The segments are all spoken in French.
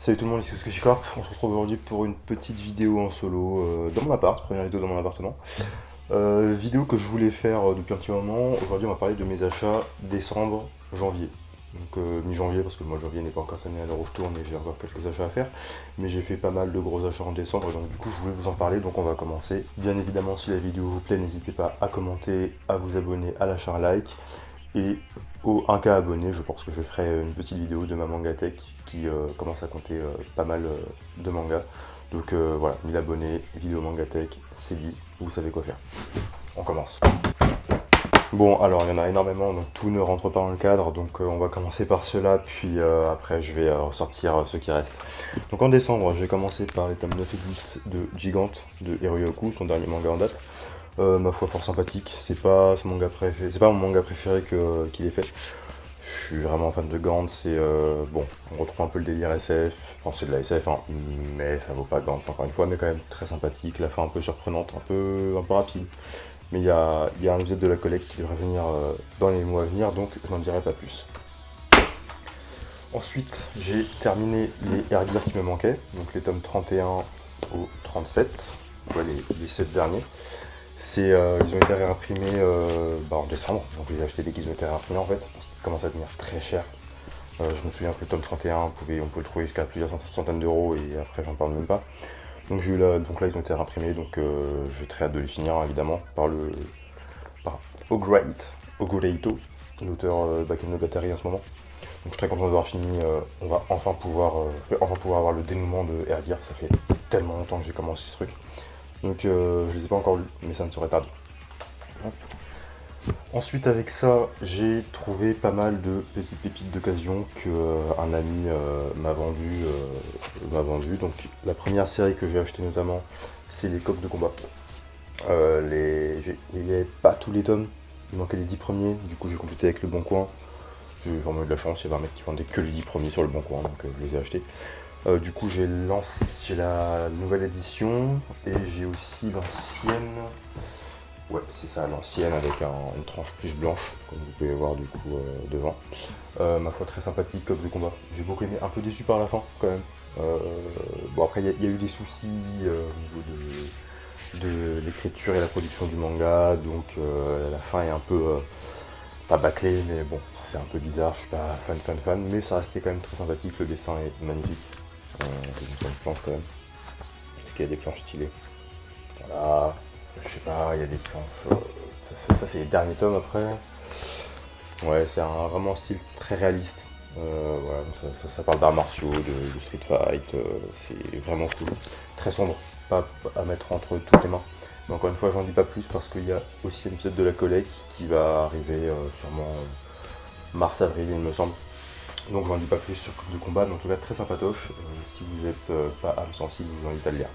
Salut tout le monde, ici Corp. On se retrouve aujourd'hui pour une petite vidéo en solo dans mon appart, première vidéo dans mon appartement. Vidéo que je voulais faire depuis un petit moment. Aujourd'hui, on va parler de mes achats décembre, janvier. Donc mi-janvier, parce que le mois de janvier n'est pas encore terminé à l'heure où je tourne et j'ai encore quelques achats à faire. Mais j'ai fait pas mal de gros achats en décembre, et donc du coup, je voulais vous en parler. Donc on va commencer. Bien évidemment, si la vidéo vous plaît, n'hésitez pas à commenter, à vous abonner, à lâcher un like. Et au 1K abonné, je pense que je ferai une petite vidéo de ma Mangatech qui commence à compter pas mal de mangas. Donc voilà, 1000 abonnés, vidéo Mangatech, c'est dit, vous savez quoi faire. On commence. Bon, alors il y en a énormément, donc tout ne rentre pas dans le cadre, donc on va commencer par cela, puis après je vais ressortir ce qui reste. Donc en décembre, j'ai commencé par les tomes 9 et 10 de Gigante, de Hiroyoku, son dernier manga en date. Ma foi, fort sympathique, c'est pas son manga préféré, c'est pas mon manga préféré qu'il ait fait. Je suis vraiment fan de Gantz, c'est bon, on retrouve un peu le délire SF, enfin c'est de la SF, hein, mais ça vaut pas Gantz encore une fois, mais quand même très sympathique, la fin un peu surprenante, un peu rapide. Mais il y a un épisode de la collecte qui devrait venir dans les mois à venir, donc je n'en dirai pas plus. Ensuite, j'ai terminé les Air Gear qui me manquaient, donc les tomes 31 au 37, voilà les 7 derniers. Ils ont été réimprimés en décembre, donc je les ai achetés dès qu'ils ont été réimprimés en fait, parce qu'ils commencent à devenir très chers. Je me souviens que le tome 31, on pouvait le trouver jusqu'à plusieurs centaines d'euros, et après j'en parle même pas. Donc donc là ils ont été réimprimés, donc j'ai très hâte de les finir évidemment par Ogureito, l'auteur Bakemonogatari en ce moment. Donc je suis très content d'avoir fini, on va enfin pouvoir avoir le dénouement de Air Gear, ça fait tellement longtemps que j'ai commencé ce truc. Donc je les ai pas encore lus, mais ça ne saurait tarder. Hop. Ensuite avec ça, j'ai trouvé pas mal de petites pépites d'occasion que un ami m'a vendu. Donc la première série que j'ai achetée notamment, c'est les coques de combat. Il n'y avait pas tous les tomes, il manquait les 10 premiers, du coup j'ai complété avec le Bon Coin. J'ai vraiment eu de la chance, il y avait un mec qui vendait que les 10 premiers sur le Bon Coin, donc je les ai achetés. Du coup j'ai la nouvelle édition et j'ai aussi l'ancienne. Ouais, c'est ça, l'ancienne avec une tranche plus blanche, comme vous pouvez voir du coup devant. Ma foi, très sympathique, comme de combat. J'ai beaucoup aimé, un peu déçu par la fin quand même. Euh, bon, après, il y a eu des soucis au niveau de l'écriture et la production du manga, donc la fin est un peu, pas bâclée, mais bon, c'est un peu bizarre. Je suis pas fan, mais ça restait quand même très sympathique. Le dessin est magnifique. J'ai une planche quand même. Est-ce qu'il y a des planches stylées? Voilà. Je sais pas, il y a des planches. Ça, c'est les derniers tomes après. Ouais, c'est vraiment un style très réaliste. Voilà, donc ça parle d'arts martiaux, de street fight. C'est vraiment cool. Très sombre, pas à mettre entre toutes les mains. Mais encore une fois, j'en dis pas plus parce qu'il y a aussi un épisode de la collecte qui va arriver sûrement mars-avril, il me semble. Donc j'en dis pas plus sur Coupe de combat, mais en tout cas très sympatoche. Si vous êtes pas âme sensible, je vous invite à le lire.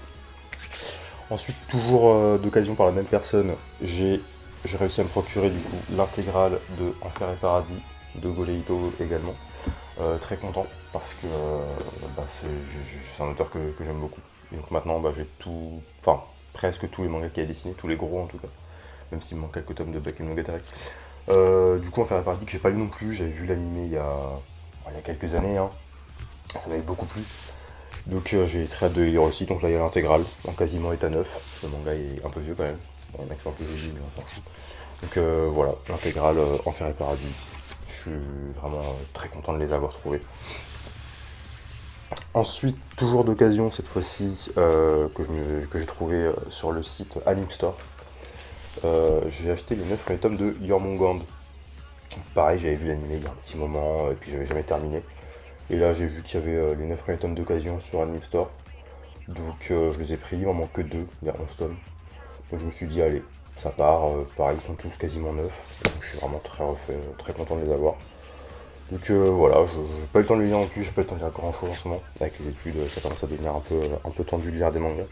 Ensuite, toujours d'occasion par la même personne, j'ai réussi à me procurer du coup l'intégrale de Enfer et Paradis de Goleito également. Très content parce que c'est un auteur que j'aime beaucoup. Et donc maintenant j'ai tout, enfin presque tous les mangas qu'il a dessinés, tous les gros en tout cas, même s'il me manque quelques tomes de Bakemonogatari. Du coup Enfer et Paradis que j'ai pas lu non plus, j'avais vu l'animé il y a quelques années, hein. Ça m'avait beaucoup plu. Donc j'ai très hâte de lire aussi, donc là il y a l'intégrale, en quasiment état neuf. Le manga est un peu vieux quand même. Bon, les mecs sont un peu vieux, mais on s'en fout. Donc voilà, l'intégrale Enfer et Paradis. Je suis vraiment très content de les avoir trouvés. Ensuite, toujours d'occasion cette fois-ci, que j'ai trouvé sur le site Anime Store. J'ai acheté les 9 premiers tomes de Jormungand. Pareil, j'avais vu l'anime il y a un petit moment, et puis j'avais jamais terminé. Et là, j'ai vu qu'il y avait les 9 premiers tomes d'occasion sur Anime Store. Donc je les ai pris, il m'en manque que 2, il y a 11 tomes. Donc je me suis dit, allez, ça part. Pareil, ils sont tous quasiment neufs. Donc je suis vraiment très content de les avoir. Donc voilà, je n'ai pas eu le temps de les lire non plus, j'ai pas eu le temps de lire grand chose en ce moment. Avec les études, ça commence à devenir un peu tendu de lire des mangas.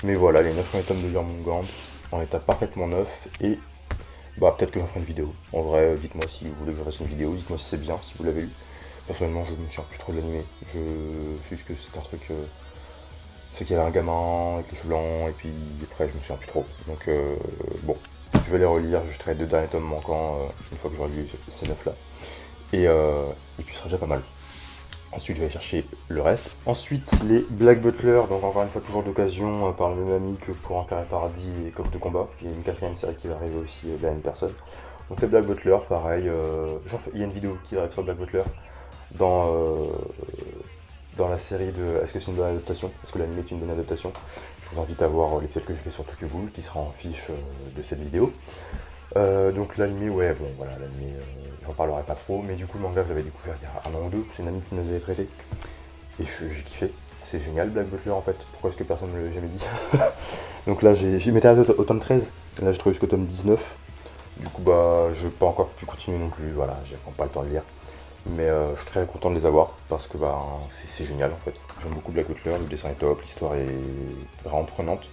Mais voilà, les 9 premiers tomes de Jormungand en état parfaitement neuf. Et peut-être que j'en ferai une vidéo. En vrai, dites-moi si vous voulez que je fasse une vidéo, dites-moi si c'est bien, si vous l'avez lu. Personnellement, je me souviens plus trop de l'animé. Juste que c'est un truc. C'est qu'il y avait un gamin avec les cheveux blancs, et puis après, je me souviens plus trop. Donc, bon, je vais les relire. Je traite les deux derniers tomes manquants une fois que j'aurai lu ces 9 là. Et puis, ce sera déjà pas mal. Ensuite, je vais aller chercher le reste. Ensuite, les Black Butler, donc encore une fois, toujours d'occasion, par le même ami que pour Enfer et Paradis et Coq de Combat. Il y a une quatrième série qui va arriver aussi de la même personne. Donc les Black Butler, pareil, il y a une vidéo qui arrive sur Black Butler dans, dans la série de Est-ce que c'est une bonne adaptation? Est-ce que l'anime est une bonne adaptation? Je vous invite à voir l'épisode que je fais sur Tokyo Ghoul qui sera en fiche de cette vidéo. Donc l'anime, ouais, bon voilà, l'anime, j'en parlerai pas trop, mais du coup le manga je l'avais découvert il y a un an ou deux, c'est une amie qui nous avait prêté, et j'ai kiffé, c'est génial Black Butler en fait, pourquoi est-ce que personne ne me l'a jamais dit? Donc là j'ai m'étais arrêté au tome 13, là j'ai trouvé jusqu'au tome 19, du coup bah je n'ai pas encore pu continuer non plus, voilà, j'ai pas le temps de lire, mais je suis très content de les avoir, parce que bah c'est génial en fait, j'aime beaucoup Black Butler, le dessin est top, l'histoire est vraiment prenante.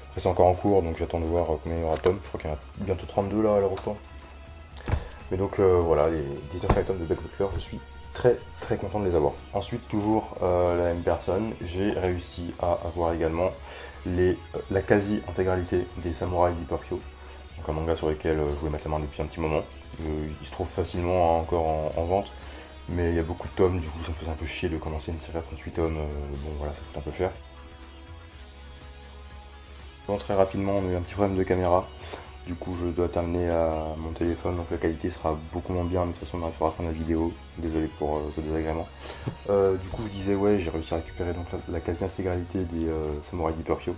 Après c'est encore en cours, donc j'attends de voir combien il y aura de tomes. Je crois qu'il y en a bientôt 32 là à l'heure autant. Mais donc voilà, les 19 tomes de Black Butler, je suis très très content de les avoir. Ensuite, toujours la même personne, j'ai réussi à avoir également la quasi-intégralité des Samouraïs d'Hyperkyo. Donc un manga sur lequel je voulais mettre la main depuis un petit moment. Il se trouve facilement encore en vente, mais il y a beaucoup de tomes, du coup ça me faisait un peu chier de commencer une série à 38 tomes. Bon voilà, ça coûte un peu cher. Bon, très rapidement, on a eu un petit problème de caméra. Du coup, je dois terminer à mon téléphone, donc la qualité sera beaucoup moins bien, mais de toute façon, on arrivera à faire la vidéo. Désolé pour ce désagrément. Du coup, je disais, ouais, j'ai réussi à récupérer donc la quasi-intégralité des Samouraïs d'Hyperkyo.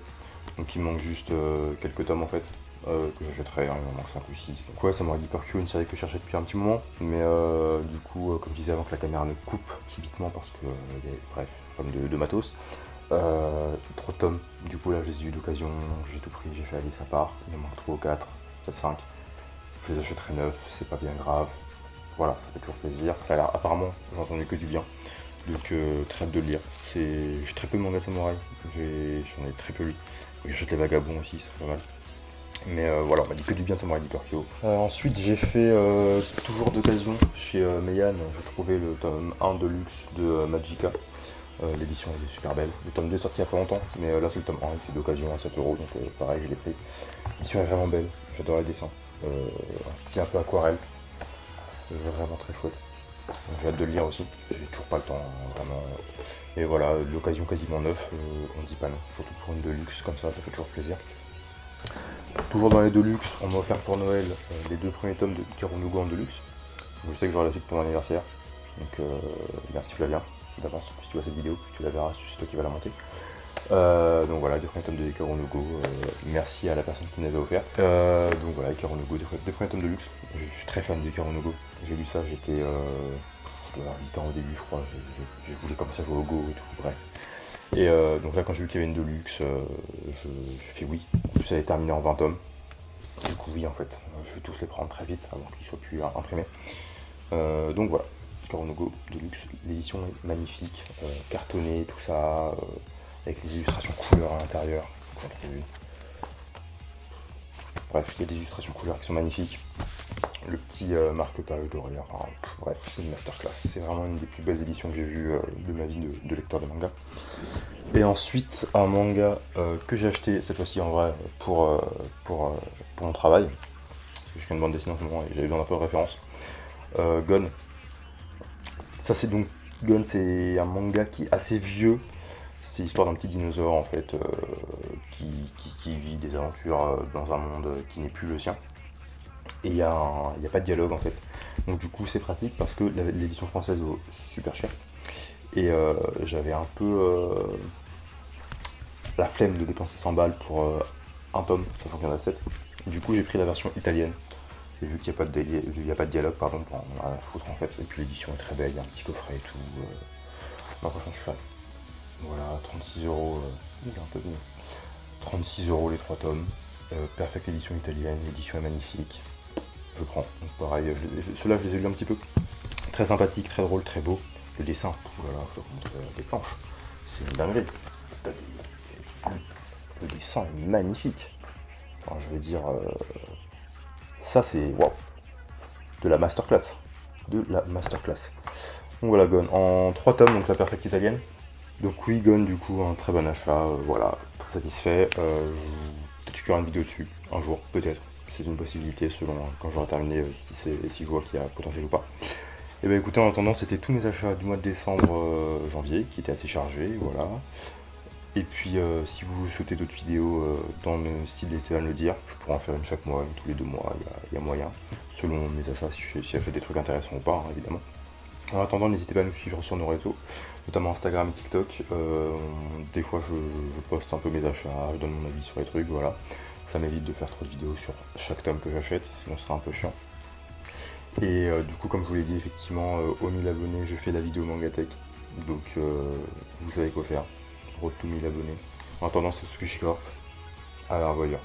Donc, il me manque juste quelques tomes en fait, que j'achèterai, hein, il m'en manque 5 ou 6. Donc, ouais, Samouraïs d'Hyperkyo, une série que je cherchais depuis un petit moment, mais du coup, comme je disais avant que la caméra ne coupe subitement parce que, bref, problème de matos. Trop de tomes, du coup là j'ai eu d'occasion, j'ai tout pris, j'ai fait aller ça part, il me manque 3 ou 4, peut-être 5, je les achèterai 9, c'est pas bien grave, voilà, ça fait toujours plaisir, ça a l'air, apparemment, j'ai entendu que du bien, donc très hâte de le lire, j'ai très peu de mangas de samouraï, j'en ai très peu lu, j'achète les vagabonds aussi, c'est pas mal. Mais voilà, on m'a dit que du bien de Samurai Hyperkyo. Ensuite, j'ai fait toujours d'occasion chez Meian, j'ai trouvé le tome 1 de luxe de Magica. L'édition elle est super belle. Le tome 2 est sorti il y a pas longtemps, mais là c'est le tome 1 qui est d'occasion à 7€, donc pareil, je l'ai pris. L'édition est vraiment belle, j'adore les dessins. Un style un peu aquarelle, vraiment très chouette. Donc, j'ai hâte de le lire aussi, j'ai toujours pas le temps, hein, vraiment. Et voilà, l'occasion quasiment neuf, on dit pas non, surtout pour une Deluxe comme ça fait toujours plaisir. Toujours dans les Deluxe, on m'a offert pour Noël les 2 premiers tomes de Ikaru no Go en Deluxe. Je sais que j'aurai la suite pour mon anniversaire, donc merci Flavien d'avance, si tu vois cette vidéo, tu la verras, c'est toi qui vas la monter. Donc voilà, 2 premiers tomes de Ikaru no Go, merci à la personne qui me les a offertes. Donc voilà, Ikaru no Go, 2 premiers tomes de luxe, je suis très fan de Ikaru no Go, j'ai lu ça, j'étais, je devais avoir 8 ans au début je crois, je voulais comme ça jouer au Go et tout, bref. Et donc là quand j'ai vu qu'il y avait une Deluxe, je fais oui, en plus elle est terminée en 20 tomes, du coup oui en fait, je vais tous les prendre très vite avant qu'ils soient plus imprimés. Donc voilà. Ikaru no Go Deluxe, l'édition est magnifique, cartonnée, tout ça, avec les illustrations couleurs à l'intérieur. Bref, il y a des illustrations couleurs qui sont magnifiques. Le petit marque-page doré, enfin, bref, c'est une masterclass. C'est vraiment une des plus belles éditions que j'ai vues de ma vie de lecteur de manga. Et ensuite, un manga que j'ai acheté, cette fois-ci en vrai, pour mon travail. Parce que je fais une bande dessinée en ce moment et j'avais besoin d'un peu de référence. Gon. Ça c'est donc Gon, c'est un manga qui est assez vieux. C'est l'histoire d'un petit dinosaure en fait qui vit des aventures dans un monde qui n'est plus le sien. Et il n'y a pas de dialogue en fait. Donc du coup c'est pratique parce que l'édition française vaut super cher. Et j'avais un peu la flemme de dépenser 100 balles pour un tome, sachant qu'il y en a 7. Du coup j'ai pris la version italienne. J'ai vu qu'il n'y a pas de dialogue, pardon, pour en rien à foutre en fait. Et puis l'édition est très belle, il y a un petit coffret et tout. Moi franchement je suis fan. Voilà, 36€, il est un peu mieux. 36€ les 3 tomes. Perfecte édition italienne, l'édition est magnifique. Je prends. Donc pareil, ceux-là je les ai lus un petit peu. Très sympathique, très drôle, très beau. Le dessin, voilà, je vous montre des planches. C'est une dinguerie. Le dessin est magnifique. Enfin, je veux dire, ça c'est waouh, de la masterclass. De la masterclass. Donc voilà, Gon en 3 tomes, donc la perfecte italienne. Donc oui, Gon du coup, un très bon achat, voilà, très satisfait. Peut-être qu'il y aura une vidéo dessus, un jour, peut-être. C'est une possibilité selon quand j'aurai terminé, si je vois qu'il y a potentiel ou pas. Et ben écoutez, en attendant, c'était tous mes achats du mois de décembre, janvier, qui étaient assez chargés, voilà. Et puis, si vous souhaitez d'autres vidéos dans le style d'Esteban Le Dire, je pourrais en faire une chaque mois, une tous les 2 mois, il y a moyen, selon mes achats, si j'achète des trucs intéressants ou pas, hein, évidemment. En attendant, n'hésitez pas à nous suivre sur nos réseaux, notamment Instagram et TikTok. Des fois, je poste un peu mes achats, je donne mon avis sur les trucs, voilà. Ça m'évite de faire trop de vidéos sur chaque tome que j'achète, sinon ce serait un peu chiant. Et du coup, comme je vous l'ai dit, effectivement, aux 1000 abonnés, je fais la vidéo Mangatech. Donc, vous savez quoi faire. Road to 1000 abonnés. En attendant, c'est Squishy Corp. À la revoyure.